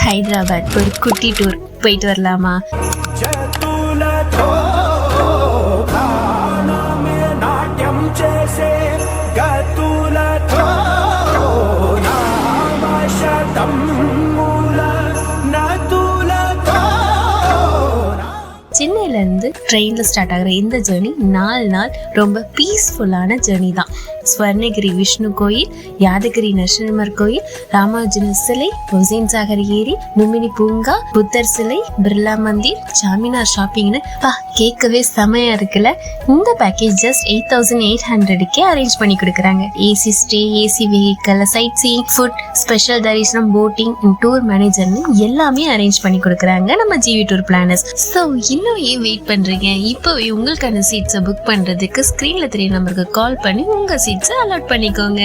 ஹைதராபாத் ஒரு குட்டி டூர் போயிட்டு வரலாமா? சென்னையிலேருந்து ட்ரெயினில் ஸ்டார்ட் ஆகிற இந்த ஜேர்னி 4 நாள் ரொம்ப பீஸ்ஃபுல்லான ஜேர்னி தான். ஸ்வர்ணகிரி விஷ்ணு கோயில், யாதகிரி நரசிம்மர் கோயில், ராமானுஜர் சிலை, ஹுசைன் சாகர் ஏரி, லும்பினி பூங்கா, புத்தர் சிலை, பிர்லா மந்திர், சாமினார் ஷாப்பிங்னு கேட்கவே செமையா இருக்குல்ல. இந்த பேக்கேஜ் ஜஸ்ட் 8800 அரேஞ்ச் பண்ணி கொடுக்குறாங்க. AC stay, AC vehicle, sightseeing, food, special தரிசனம், போட்டிங், டூர் மேனேஜர்னு எல்லாமே அரேஞ்ச் பண்ணி கொடுக்குறாங்க நம்ம ஜிவி டூர் பிளானர்ஸ். ஸோ இன்னும் ஏன் வெயிட் பண்றீங்க? இப்போவே உங்களுக்கான சீட்ஸை புக் பண்றதுக்கு ஸ்கிரீன்ல தெரிய நம்பருக்கு கால் பண்ணி உங்க சீட்ஸை அலாட் பண்ணிக்கோங்க.